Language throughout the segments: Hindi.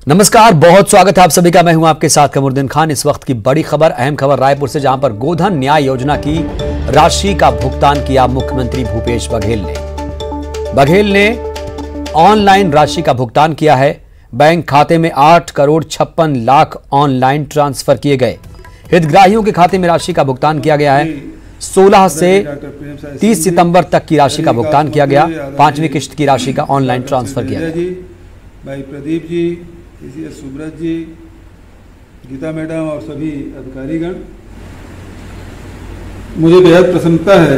नमस्कार, बहुत स्वागत है आप सभी का। मैं हूं आपके साथ कमरुद्दीन खान। इस वक्त की बड़ी खबर, अहम खबर रायपुर से, जहां पर गोधन न्याय योजना की राशि का भुगतान किया मुख्यमंत्री भूपेश बघेल ने ऑनलाइन राशि का भुगतान किया है। बैंक खाते में 8 करोड़ 56 लाख ऑनलाइन ट्रांसफर किए गए। हितग्राहियों के खाते में राशि का भुगतान किया गया है। 16 से 30 सितंबर तक की राशि का भुगतान किया गया। 5वीं किश्त की राशि का ऑनलाइन ट्रांसफर किया गया। भाई प्रदीप जी, सुब्रत जी, गीता मैडम और सभी अधिकारीगण, मुझे बेहद प्रसन्नता है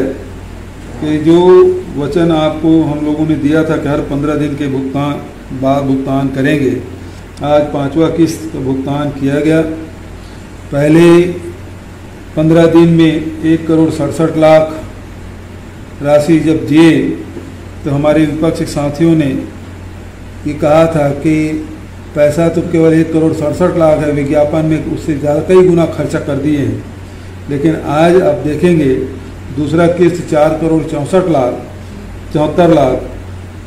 कि जो वचन आपको हम लोगों ने दिया था कि हर 15 दिन के भुगतान करेंगे, आज 5वां किस्त का भुगतान किया गया। पहले 15 दिन में 1 करोड़ 67 लाख राशि जब दिए तो हमारे विपक्षी साथियों ने ये कहा था कि पैसा तो केवल 1 करोड़ 67 लाख है, विज्ञापन में उससे ज़्यादा कई गुना खर्चा कर दिए हैं। लेकिन आज आप देखेंगे दूसरा किस्त 4 करोड़ 74 लाख,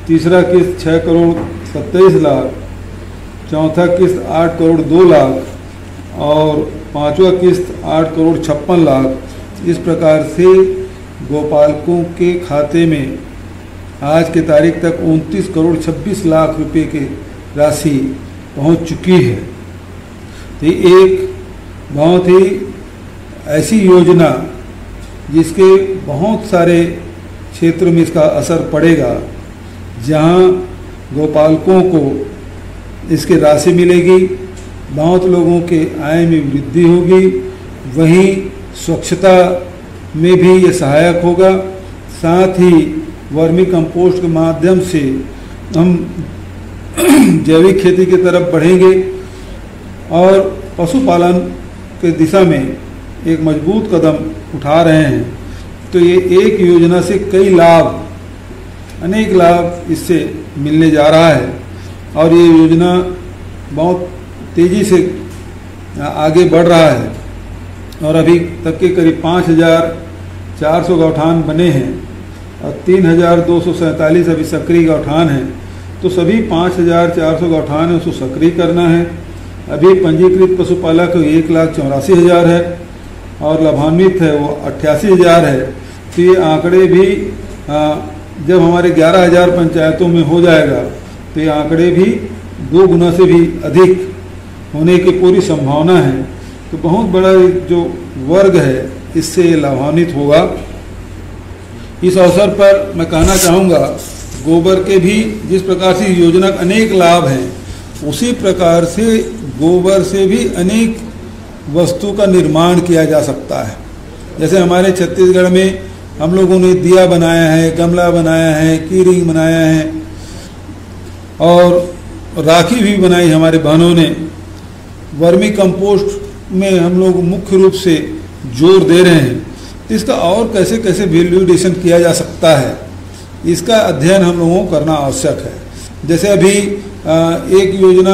तीसरा किस्त 6 करोड़ 27 लाख, चौथा किस्त 8 करोड़ 2 लाख और 5वां किस्त 8 करोड़ 56 लाख। इस प्रकार से गोपालकों के खाते में आज के तारीख तक 29 करोड़ 26 लाख रुपए की राशि पहुंच चुकी है। तो ये एक बहुत ही ऐसी योजना जिसके बहुत सारे क्षेत्र में इसका असर पड़ेगा, जहां गोपालकों को इसकी राशि मिलेगी, बहुत लोगों के आय में वृद्धि होगी, वहीं स्वच्छता में भी ये सहायक होगा। साथ ही वर्मी कंपोस्ट के माध्यम से हम जैविक खेती की तरफ बढ़ेंगे और पशुपालन के दिशा में एक मजबूत कदम उठा रहे हैं। तो ये एक योजना से कई लाभ, अनेक लाभ इससे मिलने जा रहा है और ये योजना बहुत तेज़ी से आगे बढ़ रहा है और अभी तक के करीब 5400 गौठान बने हैं और 3247 अभी सक्रिय गौठान हैं। तो सभी 5400 गौठान है, उसको सक्रिय करना है। अभी पंजीकृत पशुपालक 1,84,000 है और लाभान्वित है वो 88,000 है। तो ये आंकड़े भी जब हमारे 11,000 पंचायतों में हो जाएगा तो ये आंकड़े भी 2 गुना से भी अधिक होने की पूरी संभावना है। तो बहुत बड़ा जो वर्ग है इससे लाभान्वित होगा। इस अवसर पर मैं कहना चाहूँगा, गोबर के भी जिस प्रकार से योजना के अनेक लाभ हैं, उसी प्रकार से गोबर से भी अनेक वस्तु का निर्माण किया जा सकता है। जैसे हमारे छत्तीसगढ़ में हम लोगों ने दिया बनाया है, गमला बनाया है, कीरिंग बनाया है और राखी भी बनाई हमारे बहनों ने। वर्मी कंपोस्ट में हम लोग मुख्य रूप से जोर दे रहे हैं। इसका और कैसे कैसे वैल्यूएशन किया जा सकता है, इसका अध्ययन हम लोगों को करना आवश्यक है। जैसे अभी एक योजना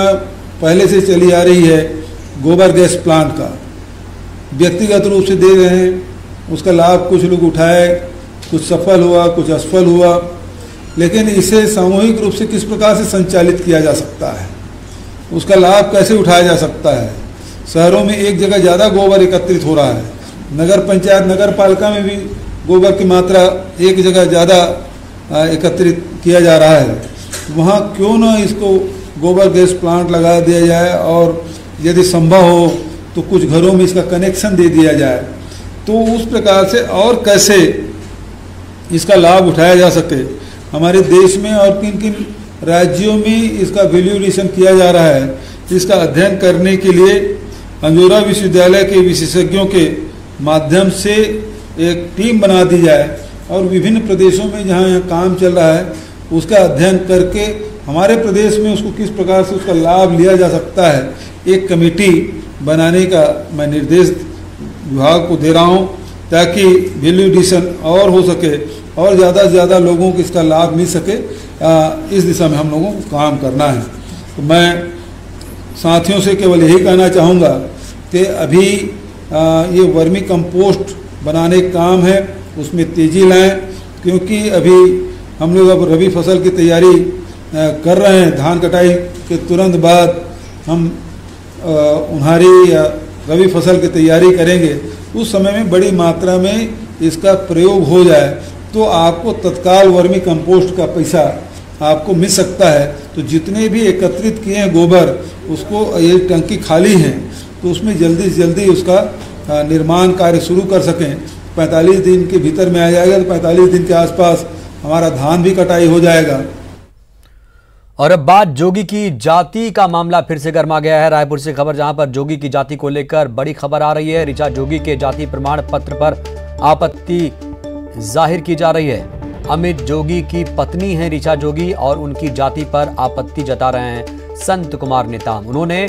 पहले से चली आ रही है गोबर गैस प्लांट का, व्यक्तिगत रूप से दे रहे हैं, उसका लाभ कुछ लोग उठाए, कुछ सफल हुआ, कुछ असफल हुआ। लेकिन इसे सामूहिक रूप से किस प्रकार से संचालित किया जा सकता है, उसका लाभ कैसे उठाया जा सकता है। शहरों में एक जगह ज़्यादा गोबर एकत्रित हो रहा है, नगर पंचायत नगर पालिका में भी गोबर की मात्रा एक जगह ज़्यादा एकत्रित किया जा रहा है। वहाँ क्यों ना इसको गोबर गैस प्लांट लगा दिया जाए और यदि संभव हो तो कुछ घरों में इसका कनेक्शन दे दिया जाए। तो उस प्रकार से और कैसे इसका लाभ उठाया जा सके, हमारे देश में और किन किन राज्यों में इसका वैल्यूएशन किया जा रहा है, इसका अध्ययन करने के लिए अंजोरा विश्वविद्यालय के विशेषज्ञों के माध्यम से एक टीम बना दी जाए और विभिन्न प्रदेशों में जहाँ यहाँ काम चल रहा है उसका अध्ययन करके हमारे प्रदेश में उसको किस प्रकार से उसका लाभ लिया जा सकता है, एक कमेटी बनाने का मैं निर्देश विभाग को दे रहा हूँ, ताकि वैल्यूएशन और हो सके और ज़्यादा से ज़्यादा लोगों को इसका लाभ मिल सके। इस दिशा में हम लोगों को काम करना है। तो मैं साथियों से केवल यही कहना चाहूँगा कि अभी ये वर्मी कंपोस्ट बनाने का काम है, उसमें तेज़ी लाएं, क्योंकि अभी हम लोग अब रबी फसल की तैयारी कर रहे हैं। धान कटाई के तुरंत बाद हम उन्हारी या रबी फसल की तैयारी करेंगे, उस समय में बड़ी मात्रा में इसका प्रयोग हो जाए तो आपको तत्काल वर्मी कंपोस्ट का पैसा आपको मिल सकता है। तो जितने भी एकत्रित किए हैं गोबर, उसको ये टंकी खाली है तो उसमें जल्दी से जल्दी उसका निर्माण कार्य शुरू कर सकें। 45 दिन के भीतर में आ जाएगा तो 45 दिन के आसपास हमारा धान भी कटाई हो जाएगा। और अब बात जोगी की जाति का मामला फिर से गर्मा गया है। रायपुर से खबर, जहां पर जोगी की जाति को लेकर बड़ी खबर आ रही है। ऋचा जोगी के जाति प्रमाण पत्र पर आपत्ति जाहिर की जा रही है। अमित जोगी की पत्नी है ऋचा जोगी और उनकी जाति पर आपत्ति जता रहे हैं संत कुमार नेताम। उन्होंने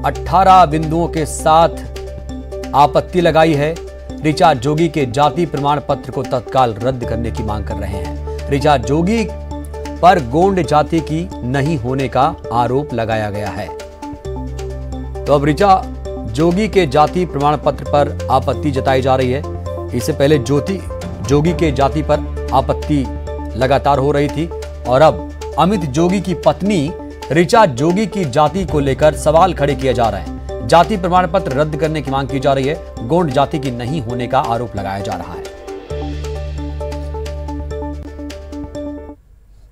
18 बिंदुओं के साथ आपत्ति लगाई है। ऋचा जोगी के जाति प्रमाण पत्र को तत्काल रद्द करने की मांग कर रहे हैं। ऋचा जोगी पर गोंड जाति की नहीं होने का आरोप लगाया गया है। तो अब ऋचा जोगी के जाति प्रमाण पत्र पर आपत्ति जताई जा रही है। इससे पहले जोगी के जाति पर आपत्ति लगातार हो रही थी और अब अमित जोगी की पत्नी ऋचा जोगी की जाति को लेकर सवाल खड़े किए जा रहे हैं। जाति प्रमाण पत्र रद्द करने की मांग की जा रही है। गोंड जाति की नहीं होने का आरोप लगाया जा रहा है।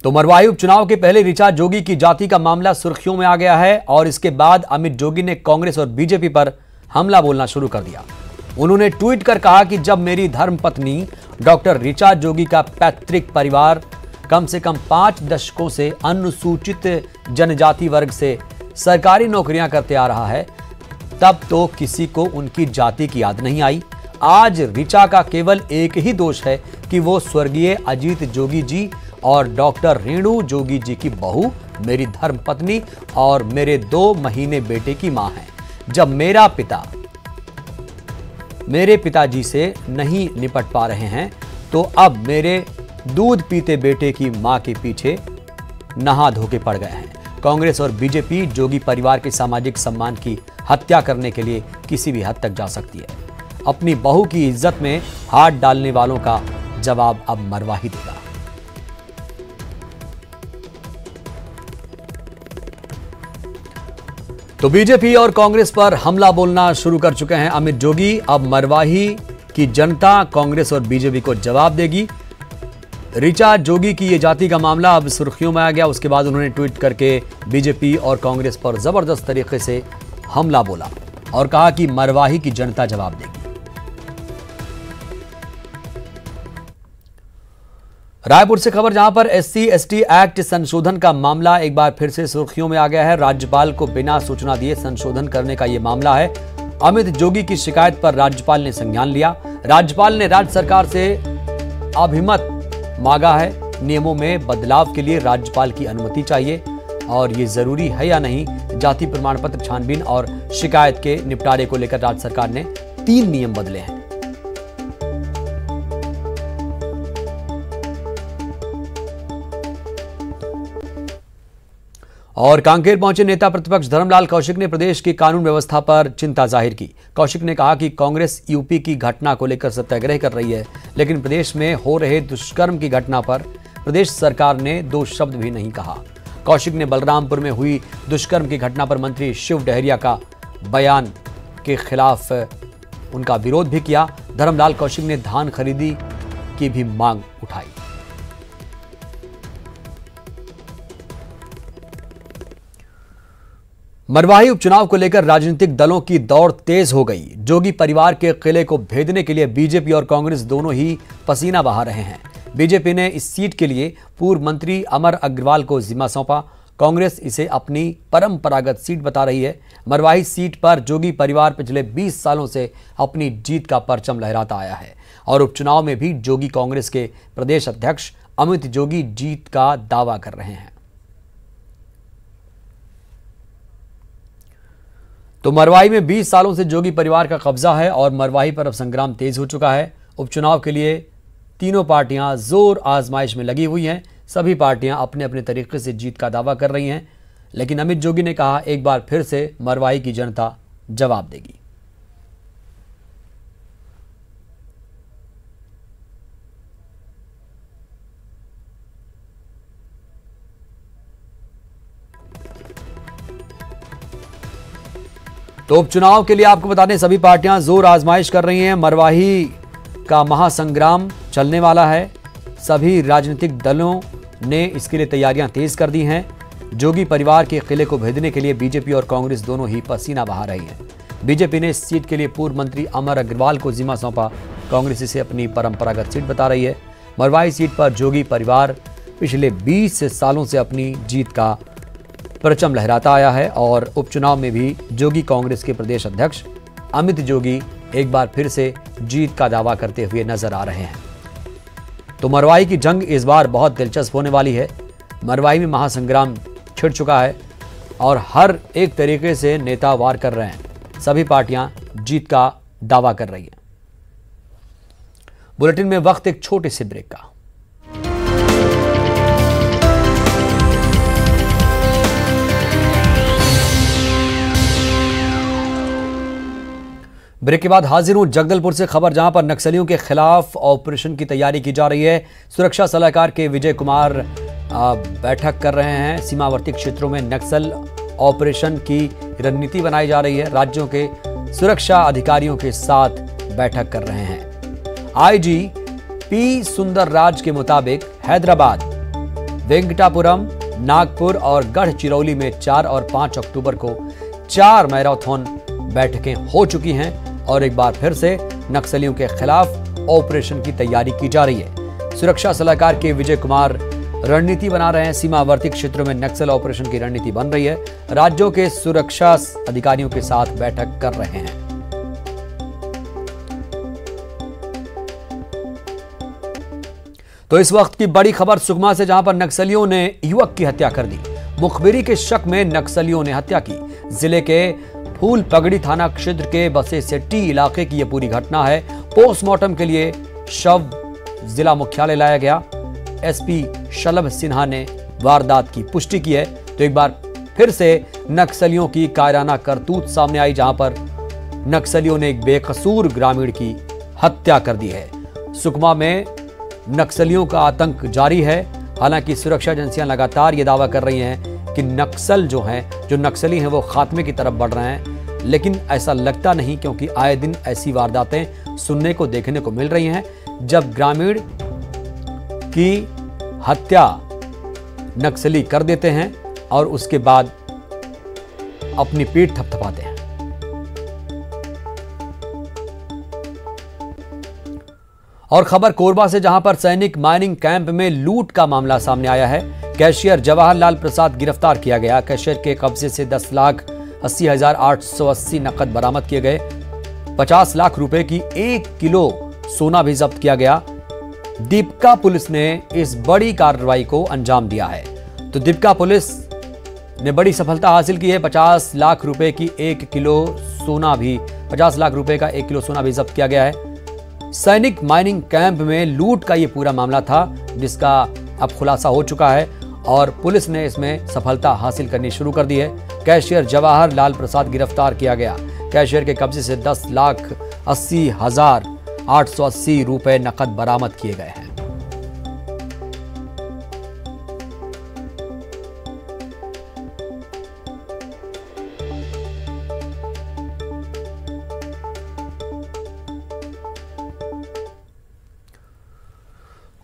तो मरवाही उपचुनाव के पहले ऋचा जोगी की जाति का मामला सुर्खियों में आ गया है और इसके बाद अमित जोगी ने कांग्रेस और बीजेपी पर हमला बोलना शुरू कर दिया। उन्होंने ट्वीट कर कहा कि जब मेरी धर्मपत्नी डॉक्टर ऋचा जोगी का पैतृक परिवार कम से कम 5 दशकों से अनुसूचित जनजाति वर्ग से सरकारी नौकरियां करते आ रहा है, तब तो किसी को उनकी जाति की याद नहीं आई। आज ऋचा का केवल एक ही दोष है कि वो स्वर्गीय अजीत जोगी जी और डॉक्टर रेणु जोगी जी की बहू, मेरी धर्मपत्नी और मेरे 2 महीने बेटे की मां है। जब मेरे पिताजी से नहीं निपट पा रहे हैं तो अब मेरे दूध पीते बेटे की मां के पीछे नहा धो के पड़ गए हैं। कांग्रेस और बीजेपी जोगी परिवार के सामाजिक सम्मान की हत्या करने के लिए किसी भी हद तक जा सकती है। अपनी बहू की इज्जत में हाथ डालने वालों का जवाब अब मरवाही देगा। तो बीजेपी और कांग्रेस पर हमला बोलना शुरू कर चुके हैं अमित जोगी। अब मरवाही की जनता कांग्रेस और बीजेपी को जवाब देगी। ऋचा जोगी की ये जाति का मामला अब सुर्खियों में आ गया। उसके बाद उन्होंने ट्वीट करके बीजेपी और कांग्रेस पर जबरदस्त तरीके से हमला बोला और कहा कि मरवाही की जनता जवाब देगी। रायपुर से खबर, जहां पर SC/ST एक्ट संशोधन का मामला एक बार फिर से सुर्खियों में आ गया है। राज्यपाल को बिना सूचना दिए संशोधन करने का यह मामला है। अमित जोगी की शिकायत पर राज्यपाल ने संज्ञान लिया। राज्यपाल ने राज्य सरकार से अभिमत मांगा है। नियमों में बदलाव के लिए राज्यपाल की अनुमति चाहिए और ये जरूरी है या नहीं। जाति प्रमाण पत्र छानबीन और शिकायत के निपटारे को लेकर राज्य सरकार ने 3 नियम बदले हैं। और कांकेर पहुंचे नेता प्रतिपक्ष धर्मलाल कौशिक ने प्रदेश की कानून व्यवस्था पर चिंता जाहिर की। कौशिक ने कहा कि कांग्रेस यूपी की घटना को लेकर सत्याग्रह कर रही है, लेकिन प्रदेश में हो रहे दुष्कर्म की घटना पर प्रदेश सरकार ने 2 शब्द भी नहीं कहा। कौशिक ने बलरामपुर में हुई दुष्कर्म की घटना पर मंत्री शिव डहरिया का बयान के खिलाफ उनका विरोध भी किया। धर्मलाल कौशिक ने धान खरीदी की भी मांग उठाई। मरवाही उपचुनाव को लेकर राजनीतिक दलों की दौड़ तेज हो गई। जोगी परिवार के किले को भेदने के लिए बीजेपी और कांग्रेस दोनों ही पसीना बहा रहे हैं। बीजेपी ने इस सीट के लिए पूर्व मंत्री अमर अग्रवाल को जिम्मा सौंपा। कांग्रेस इसे अपनी परंपरागत सीट बता रही है। मरवाही सीट पर जोगी परिवार पिछले 20 सालों से अपनी जीत का परचम लहराता आया है और उपचुनाव में भी जोगी कांग्रेस के प्रदेश अध्यक्ष अमित जोगी जीत का दावा कर रहे हैं। तो मरवाही में 20 सालों से जोगी परिवार का कब्जा है और मरवाही पर अब संग्राम तेज हो चुका है। उपचुनाव के लिए तीनों पार्टियां जोर आजमाइश में लगी हुई हैं। सभी पार्टियां अपने अपने तरीके से जीत का दावा कर रही हैं, लेकिन अमित जोगी ने कहा एक बार फिर से मरवाही की जनता जवाब देगी। तो उपचुनाव के लिए आपको बता दें सभी पार्टियां जोर आजमाइश कर रही हैं। मरवाही का महासंग्राम चलने वाला है। सभी राजनीतिक दलों ने इसके लिए तैयारियां तेज कर दी हैं। जोगी परिवार के किले को भेदने के लिए बीजेपी और कांग्रेस दोनों ही पसीना बहा रही है। बीजेपी ने इस सीट के लिए पूर्व मंत्री अमर अग्रवाल को जिम्मा सौंपा। कांग्रेस इसे अपनी परंपरागत सीट बता रही है। मरवाही सीट पर जोगी परिवार पिछले 20 सालों से अपनी जीत का परचम लहराता आया है और उपचुनाव में भी जोगी कांग्रेस के प्रदेश अध्यक्ष अमित जोगी एक बार फिर से जीत का दावा करते हुए नजर आ रहे हैं। तो मरवाही की जंग इस बार बहुत दिलचस्प होने वाली है। मरवाही में महासंग्राम छिड़ चुका है और हर एक तरीके से नेता वार कर रहे हैं। सभी पार्टियां जीत का दावा कर रही हैं। बुलेटिन में वक्त एक छोटे से ब्रेक का। ब्रेक के बाद हाजिर हूं जगदलपुर से खबर, जहां पर नक्सलियों के खिलाफ ऑपरेशन की तैयारी की जा रही है। सुरक्षा सलाहकार के विजय कुमार बैठक कर रहे हैं। सीमावर्ती क्षेत्रों में नक्सल ऑपरेशन की रणनीति बनाई जा रही है। राज्यों के सुरक्षा अधिकारियों के साथ बैठक कर रहे हैं। आईजी पी सुंदरराज के मुताबिक हैदराबाद, वेंकटापुरम, नागपुर और गढ़चिरौली में 4 और 5 अक्टूबर को 4 मैराथन बैठकें हो चुकी हैं और एक बार फिर से नक्सलियों के खिलाफ ऑपरेशन की तैयारी की जा रही है। सुरक्षा सलाहकार के विजय कुमार रणनीति बना रहे हैं। सीमावर्ती क्षेत्रों में नक्सल ऑपरेशन की रणनीति बन रही है। राज्यों के सुरक्षा अधिकारियों के साथ बैठक कर रहे हैं। तो इस वक्त की बड़ी खबर सुकमा से, जहां पर नक्सलियों ने युवक की हत्या कर दी। मुखबिरी के शक में नक्सलियों ने हत्या की। जिले के फूल पगड़ी थाना क्षेत्र के बसे सेट्टी इलाके की यह पूरी घटना है। पोस्टमार्टम के लिए शव जिला मुख्यालय लाया गया। एसपी शलभ सिन्हा ने वारदात की पुष्टि की है। तो एक बार फिर से नक्सलियों की कायराना करतूत सामने आई, जहां पर नक्सलियों ने एक बेकसूर ग्रामीण की हत्या कर दी है। सुकमा में नक्सलियों का आतंक जारी है। हालांकि सुरक्षा एजेंसियां लगातार ये दावा कर रही हैं कि नक्सल जो नक्सली हैं वो खात्मे की तरफ बढ़ रहे हैं, लेकिन ऐसा लगता नहीं, क्योंकि आए दिन ऐसी वारदातें सुनने को देखने को मिल रही हैं जब ग्रामीण की हत्या नक्सली कर देते हैं और उसके बाद अपनी पीठ थपथपाते हैं। और खबर कोरबा से, जहां पर सैनिक माइनिंग कैंप में लूट का मामला सामने आया है। कैशियर जवाहरलाल प्रसाद गिरफ्तार किया गया। कैशियर के कब्जे से 10,80,880 नकद बरामद किए गए। 50 लाख रुपए की 1 किलो सोना भी जब्त किया गया। दीपका पुलिस ने इस बड़ी कार्रवाई को अंजाम दिया है। तो दीपका पुलिस ने बड़ी सफलता हासिल की है। 50 लाख रुपए की 1 किलो सोना भी 50 लाख रुपए का 1 किलो सोना भी जब्त किया गया है। सैनिक माइनिंग कैंप में लूट का यह पूरा मामला था, जिसका अब खुलासा हो चुका है और पुलिस ने इसमें सफलता हासिल करनी शुरू कर दी है। कैशियर जवाहरलाल प्रसाद गिरफ्तार किया गया। कैशियर के कब्जे से 10,80,880 रुपए नकद बरामद किए गए हैं।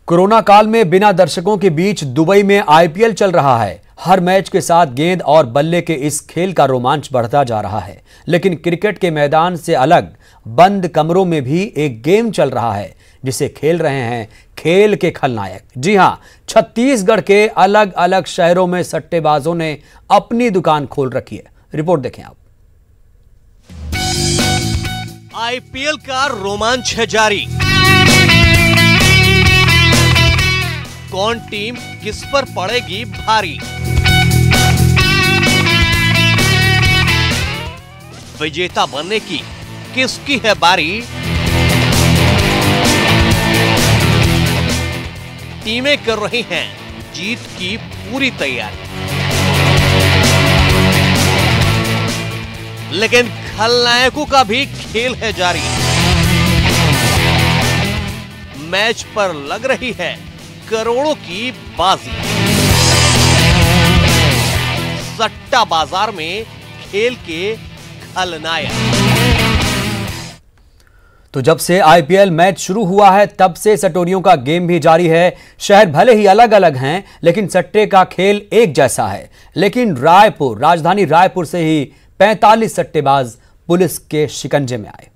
कोरोना काल में बिना दर्शकों के बीच दुबई में आईपीएल चल रहा है। हर मैच के साथ गेंद और बल्ले के इस खेल का रोमांच बढ़ता जा रहा है। लेकिन क्रिकेट के मैदान से अलग बंद कमरों में भी एक गेम चल रहा है, जिसे खेल रहे हैं खेल के खलनायक। जी हां, छत्तीसगढ़ के अलग अलग शहरों में सट्टेबाजों ने अपनी दुकान खोल रखी है। रिपोर्ट देखें आप। आईपीएल का रोमांच है जारी। कौन टीम किस पर पड़ेगी भारी? विजेता बनने की किसकी है बारी? टीमें कर रही हैं जीत की पूरी तैयारी, लेकिन खलनायकों का भी खेल है जारी। मैच पर लग रही है करोड़ों की बाजी। सट्टा बाजार में खेल के खलनायक। तो जब से आईपीएल मैच शुरू हुआ है तब से सटोरियों का गेम भी जारी है। शहर भले ही अलग अलग हैं, लेकिन सट्टे का खेल एक जैसा है। लेकिन राजधानी रायपुर से ही 45 सट्टेबाज पुलिस के शिकंजे में आए।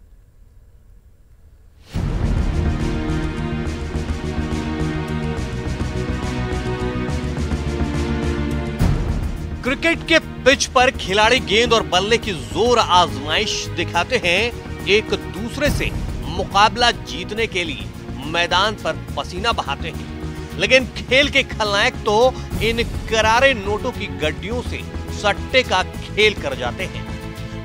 क्रिकेट के पिच पर खिलाड़ी गेंद और बल्ले की जोर आजमाइश दिखाते हैं, एक दूसरे से मुकाबला जीतने के लिए मैदान पर पसीना बहाते हैं। लेकिन खेल के खलनायक तो इन करारे नोटों की गड्डियों से सट्टे का खेल कर जाते हैं।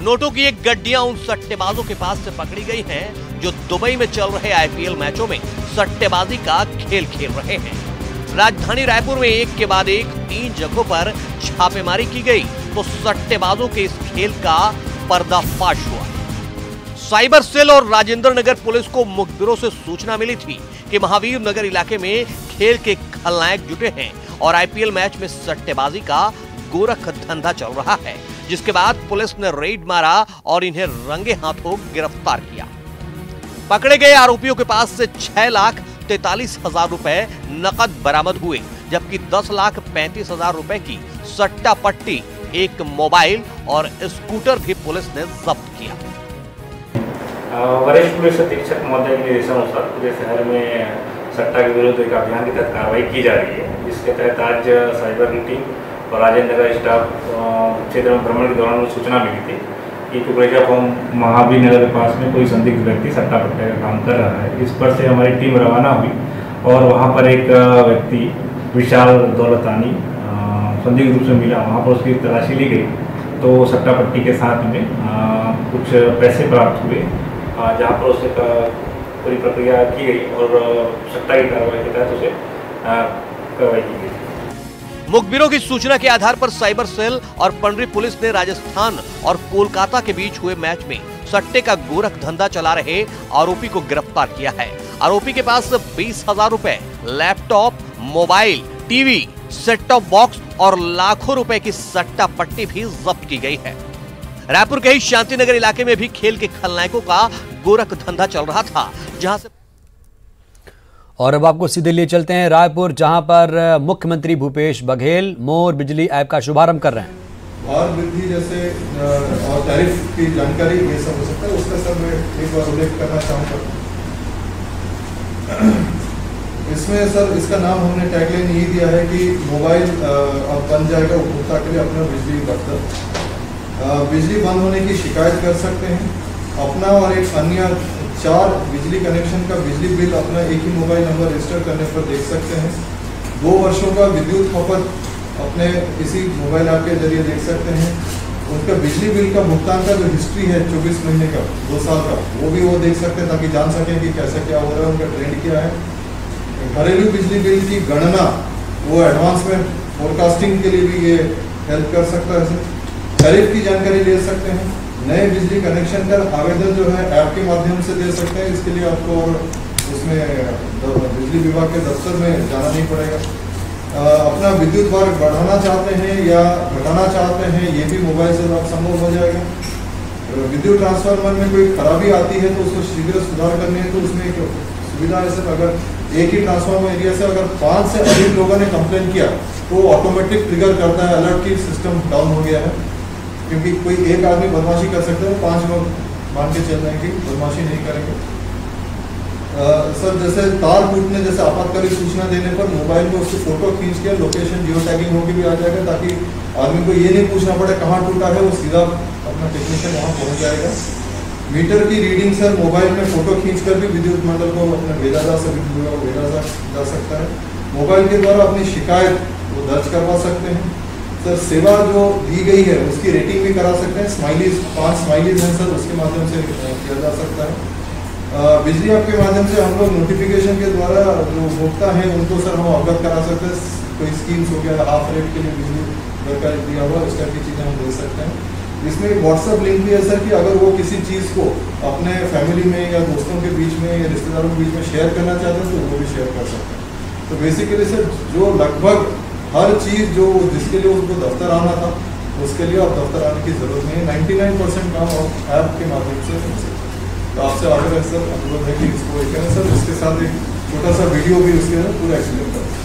नोटों की एक गड्डियां उन सट्टेबाजों के पास से पकड़ी गई हैं जो दुबई में चल रहे आईपीएल मैचों में सट्टेबाजी का खेल खेल रहे हैं। राजधानी रायपुर में एक के बाद एक 3 जगहों पर छापेमारी की गई तो सट्टेबाजों के इस खेल का पर्दाफाश हुआ। साइबर सेल और राजेंद्र नगर पुलिस को मुखबिरों से सूचना मिली थी कि महावीर नगर इलाके में खेल के खलनायक जुटे हैं और आईपीएल मैच में सट्टेबाजी का गोरख धंधा चल रहा है, जिसके बाद पुलिस ने रेड मारा और इन्हें रंगे हाथों गिरफ्तार किया। पकड़े गए आरोपियों के पास से 6,43,000 रुपए नकद बरामद हुए, जबकि 10,35,000 रुपए की सट्टा पट्टी, एक मोबाइल और स्कूटर भी पुलिस ने जब्त किया। वरिष्ठ पुलिस अधीक्षक महोदय के निर्देशानुसार पूरे शहर में सट्टा के विरुद्ध एक अभियान के तहत कार्रवाई की जा रही है, जिसके तहत आज साइबर की टीम और राजेंद्र नगर स्टाफ क्षेत्र में भ्रमण के दौरान सूचना मिली थी कि कुकरेजा फॉर्म महावीर नगर के पास में कोई संदिग्ध व्यक्ति सट्टा पट्टे का काम कर रहा है। इस पर से हमारी टीम रवाना हुई और वहाँ पर एक व्यक्ति विशाल दौलतानी संदिग्ध रूप से मिला। वहाँ पर उसकी तलाशी ली गई तो सट्टा पट्टी के साथ में कुछ पैसे प्राप्त हुए, जहाँ पर उसे पूरी प्रक्रिया की गई और सट्टा की कार्रवाई के तहत उसे कार्रवाई की गई। मुखबिरों की सूचना के आधार पर साइबर सेल और पंडरी पुलिस ने राजस्थान और कोलकाता के बीच हुए मैच में सट्टे का गोरख धंधा चला रहे आरोपी को गिरफ्तार किया है। आरोपी के पास 20,000 रुपए, laptop, mobile, TV, set top box और लाखों रुपए की सट्टा पट्टी भी जब्त की गई है। रायपुर के ही शांतिनगर इलाके में भी खेल के खलनायकों का गोरख धंधा चल रहा था, जहां से और अब आपको सीधे लिए चलते हैं रायपुर, जहां पर मुख्यमंत्री भूपेश बघेल मोर बिजली ऐप का शुभारंभ कर रहे हैं। और वृद्धि जैसे और टैरिफ की जानकारी ये सब हो सकता है, उसका सब मैं एक बार उल्लेख करना चाहूँगा। इसमें सर इसका नाम हमने टैगलाइन ये दिया है कि मोबाइल अब बन जाएगा उपभोक्ता के लिए अपना बिजली दफ्तर। बिजली बंद होने की शिकायत कर सकते हैं, अपना और एक अन्य 4 बिजली कनेक्शन का बिजली बिल अपना एक ही मोबाइल नंबर रजिस्टर करने पर देख सकते हैं। 2 वर्षों का विद्युत खपत अपने किसी मोबाइल ऐप के जरिए देख सकते हैं। उनका बिजली बिल का भुगतान का जो हिस्ट्री है 24 महीने का, 2 साल का, वो भी वो देख सकते हैं ताकि जान सकें कि कैसे क्या हो रहा है, उनका ट्रेंड क्या है। घरेलू बिजली बिल की गणना वो एडवांस में फोरकास्टिंग के लिए भी ये हेल्प कर सकता है। टैरिफ की जानकारी ले सकते हैं। नए बिजली कनेक्शन का आवेदन जो है ऐप के माध्यम से दे सकते हैं। इसके लिए आपको उसमें बिजली विभाग के दफ्तर में जाना नहीं पड़ेगा। अपना विद्युत भार बढ़ाना चाहते हैं या घटाना चाहते हैं, ये भी मोबाइल से संभव हो जाएगा। विद्युत ट्रांसफार्मर में कोई खराबी आती है तो उसको शीघ्र सुधार करनी है तो उसमें एक सुविधा है सर। अगर एक ही ट्रांसफार्मर एरिया से अगर 5 से अधिक लोगों ने कंप्लेन किया तो ऑटोमेटिक ट्रिगर करता है अलर्ट की सिस्टम डाउन हो गया है, क्योंकि कोई एक आदमी बदमाशी कर सकता है, 5 लोग मान के चल रहे हैं कि बदमाशी नहीं करेंगे। सर जैसे तार टूटने जैसे आपातकालीन सूचना देने पर मोबाइल में उसकी फोटो खींच के लोकेशन जियो टैगिंग होकर भी आ जाएगा, ताकि आदमी को ये नहीं पूछना पड़े कहाँ टूटा है, वो सीधा अपना टेक्नीशियन वहाँ पहुँच जाएगा। मीटर की रीडिंग सर मोबाइल में फोटो खींचकर भी विद्युत मंडल को अपने भेजा जा सकता है। मोबाइल के द्वारा अपनी शिकायत वो दर्ज करवा सकते हैं। सर सेवा जो दी गई है उसकी रेटिंग भी करा सकते हैं। स्माइलीज 5 स्माइलीज हैं सर, उसके माध्यम से किया जा सकता है। बिजली ऐप के माध्यम से हम लोग नोटिफिकेशन के द्वारा जो उपभोक्ता हैं उनको सर हम अवगत करा सकते हैं। कोई स्कीम्स हो गया, हाफ रेट के लिए बिजली सरकार दिया हुआ, इस टाइप की चीज़ें हम दे सकते हैं। इसमें व्हाट्सएप लिंक भी है सर कि अगर वो किसी चीज़ को अपने फैमिली में या दोस्तों के बीच में या रिश्तेदारों के बीच में शेयर करना चाहते हैं तो वो भी शेयर कर सकते हैं। तो बेसिकली सर जो लगभग हर चीज़ जो जिसके लिए उसको दफ्तर आना था उसके लिए आप दफ्तर आने की ज़रूरत नहीं है। 99% काम आप ऐप के माध्यम से हो सकते हैं। तो आपसे आगे सर अनुरोध है कि इसको एक है सर, इसके साथ एक छोटा सा वीडियो भी उसके अंदर पूरा एक्सप्लेन करें।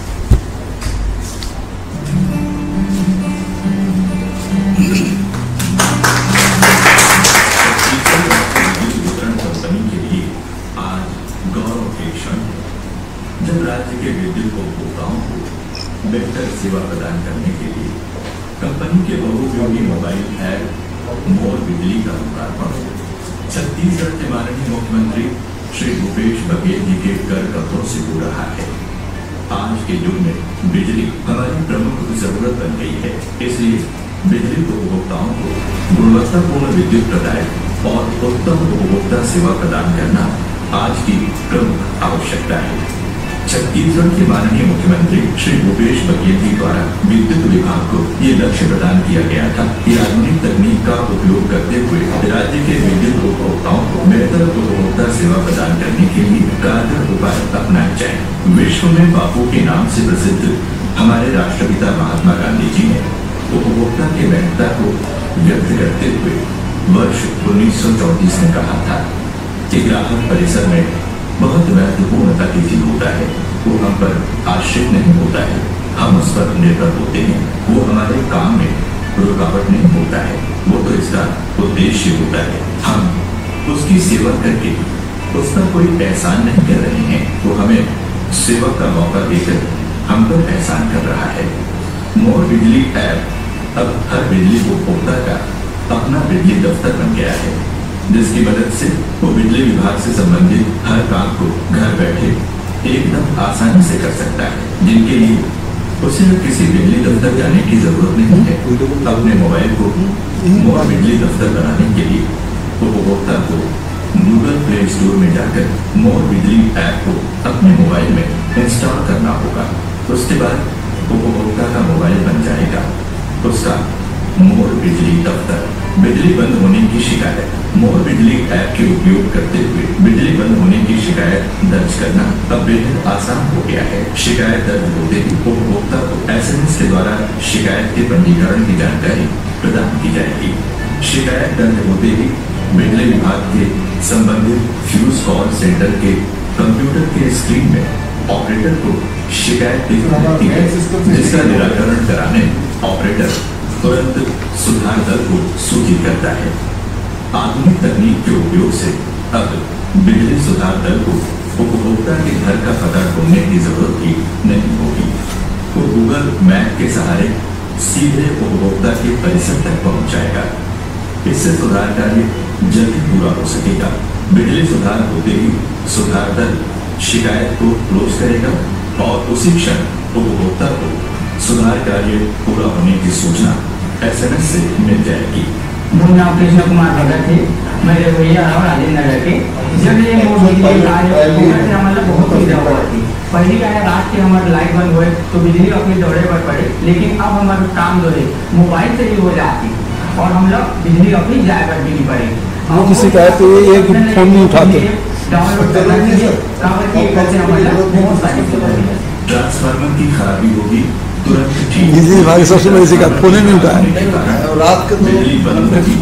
कंपनी के लिए आज गौरव के क्षण जब राज्य के विद्युत उपभोक्ताओं को बेहतर सेवा प्रदान करने के लिए कंपनी के बहुउपयोगी मोबाइल ऐप मोर बिजली का लोकार्पण छत्तीसगढ़ के माननीय मुख्यमंत्री श्री भूपेश बघेल जी के कर कदमों से हो रहा है। आज के युग में बिजली हमारी प्रमुख जरूरत बन गई है, इसलिए बिजली उपभोक्ताओं को गुणवत्तापूर्ण विद्युत प्रदाय और उत्तम उपभोक्ता सेवा प्रदान करना आज की प्रमुख आवश्यकता है। छत्तीसगढ़ के माननीय मुख्यमंत्री श्री भूपेश बघेल जी द्वारा विद्युत विभाग को ये लक्ष्य प्रदान किया गया था कि आधुनिक तकनीक का उपयोग करते हुए राज्य के विद्युत उपभोक्ताओं को बेहतर उपभोक्ता सेवा प्रदान करने के लिए कारगर उपाय अपनाए जाए। विश्व में बापू के नाम से प्रसिद्ध हमारे राष्ट्रपिता महात्मा गांधी जी ने उपभोक्ता की महत्ता को व्यक्त करते हुए वर्ष 1934 में कहा था कि ग्राहक परिसर में बहुत महत्वपूर्ण अतिथि होता है। वो हम पर आश्रित नहीं होता है, हम उस पर निर्भर होते हैं। वो हमारे काम में रुकावट नहीं होता है, वो तो इसका उद्देश्य होता है। हम उसकी सेवा करके उस पर कोई एहसान नहीं कर रहे हैं, वो हमें सेवा का मौका देकर हम पर एहसान कर रहा है। मोर बिजली ऐप अब हर बिजली उपभोक्ता का अपना बिजली दफ्तर बन गया है, जिसकी मदद से वो बिजली विभाग से संबंधित हर काम को घर बैठे एकदम आसानी से कर सकता है, जिनके लिए उसे किसी बिजली दफ्तर जाने की जरूरत नहीं है। अपने मोबाइल को मोर बिजली दफ्तर बनाने के लिए उपभोक्ता को गूगल प्ले स्टोर में जाकर मोर बिजली ऐप को अपने मोबाइल में इंस्टॉल करना होगा। उसके बाद उपभोक्ता का मोबाइल बन जाएगा उसका मोर बिजली दफ्तर। बिजली बंद होने की शिकायत मोर बिजली ऐप के उपयोग करते हुए बिजली बंद होने की शिकायत दर्ज करना अब बेहद आसान हो गया है। शिकायत दर्ज होते ही उपभोक्ता को SMS के द्वारा शिकायत के पंजीकरण की जानकारी प्रदान की जाएगी। शिकायत दर्ज होते ही बिजली विभाग के संबंधित फ्यूज कॉल सेंटर के कंप्यूटर के स्क्रीन में ऑपरेटर को शिकायत दिखती है, जिसका निराकरण कराने ऑपरेटर तुरंत सुधार दल को सूचित करता है। आधुनिक तकनीक के उपयोग से अब बिजली सुधार दल को उपभोक्ता के घर का पता ढूंढने की जरूरत भी नहीं होगी। वो गूगल मैप के सहारे सीधे उपभोक्ता के परिसर तक पहुंच जाएगा। इससे सुधार कार्य जल्दी पूरा हो सकेगा। बिजली सुधार होते ही सुधार दल शिकायत को क्लोज करेगा और उसी क्षण उपभोक्ता को सुधार कार्य पूरा होने की सूचना SMS से मिल जाएगी। मेरा नाम कृष्ण कुमार भगत है, मेरे भैया और राजेंद्र नगर के। जब ये मोर बिजली कार्य मतलब बहुत सुविधा हुआ थी। पहली क्या है, रात के हमारे लाइट बंद हुए तो बिजली ऑफिस दौड़े पर पड़े, लेकिन अब हमारा काम जो है मोबाइल से ही हो जाती और हम लोग बिजली ऑफिस जाया करके नहीं पड़ेगी। वो किसी शिकायत तो एक फोन नहीं उठाते। डाउनलोड करना चाहिए, बहुत सारी ट्रांसफार्मर की खराबी होगी तुरंत बिजली विभाग सबसे बड़ी शिकायत फोन नहीं उठाया। रात को बिजली बंद होगी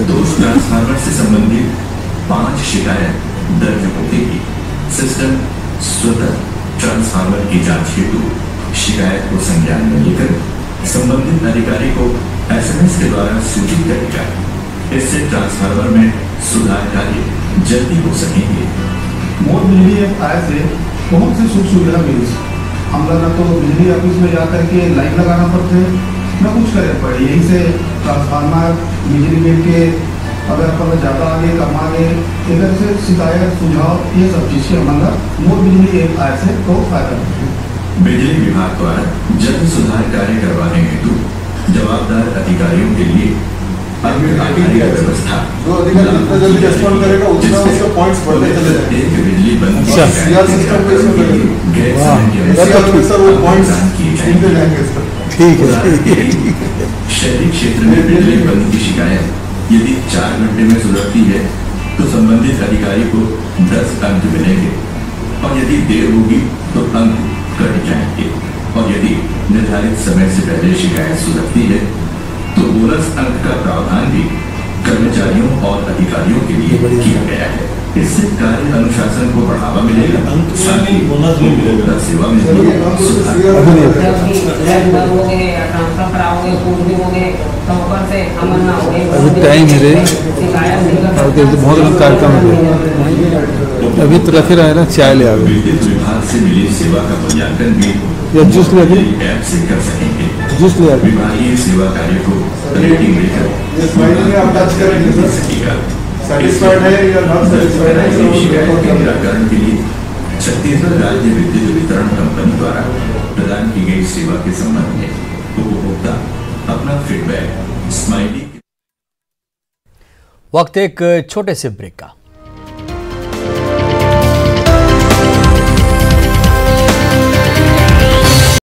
तो उस ट्रांसफार्मर से संबंधित 5 शिकायत दर्ज होते ही सिस्टम स्वतः ट्रांसफार्मर की जांच हेतु शिकायत को संज्ञान में लेकर संबंधित अधिकारी को SMS के द्वारा सूचित करेगा। इससे ट्रांसफार्मर में सुधार कार्य जल्दी हो सकेंगे। मोर बिजली ऐप आए से बहुत सी सुख सुविधा मिली। हम लोग ना तो बिजली ऑफिस में जाकर के लाइन लगाना पड़ते न कुछ करे पड़े, यहीं से ट्रांसफार्मर बिजली बिल के अगर अपन ज़्यादा आगे कम आगे इधर से शिकायत सुझाव ये सब चीज़ के हमारा मोर बिजली ऐप आए से तो फायदा है। बिजली विभाग द्वारा जल्द सुधार कार्य करवाने हेतु जवाबदार अधिकारियों के लिए व्यवस्था जो अधिकारी जितना जल्दी रेस्पॉन्ड करेगा उतना उसका पॉइंट्स बढ़ते चले जाएंगे। एक बिजली बंद सीआर सिस्टम पे इसमें वो पॉइंट्स मिलते जाएंगे इसका। ठीक है। शहरी क्षेत्र में बिजली बंद की शिकायत यदि 4 घंटे में सुलझती है तो संबंधित अधिकारी को 10 अंक मिलेंगे और यदि देर होगी तो अंक कट जाएंगे। और यदि निर्धारित समय से पहले शिकायत सुलझती है तो बोनस अंक का प्रावधान भी कर्मचारियों और अधिकारियों के लिए किया गया है। इससे कार्य अनुशासन को बढ़ावा मिलेगा, साथ ही उपभोक्ता सेवा में भी अभी टाइम है बहुत कार्यक्रम है, अभी तो रखे रहे ना चाय ले आओ। विद्युत विभाग से मिली सेवा का मूल्यांकन भी या जूस ले आइए, ऐप से कर सकेंगे। जूस ले आइए। विभागीय सेवा कार्य को रेटिंग देकर सकेगा। सेटिस्फाइड है या नॉट सेटिस्फाइड शिकायत के निराकरण के लिए छत्तीसगढ़ राज्य विद्युत वितरण कंपनी द्वारा प्रदान की गई सेवा के संबंध में उपभोक्ता अपना फीडबैक स्माइली। वक्त एक छोटे से ब्रेक का।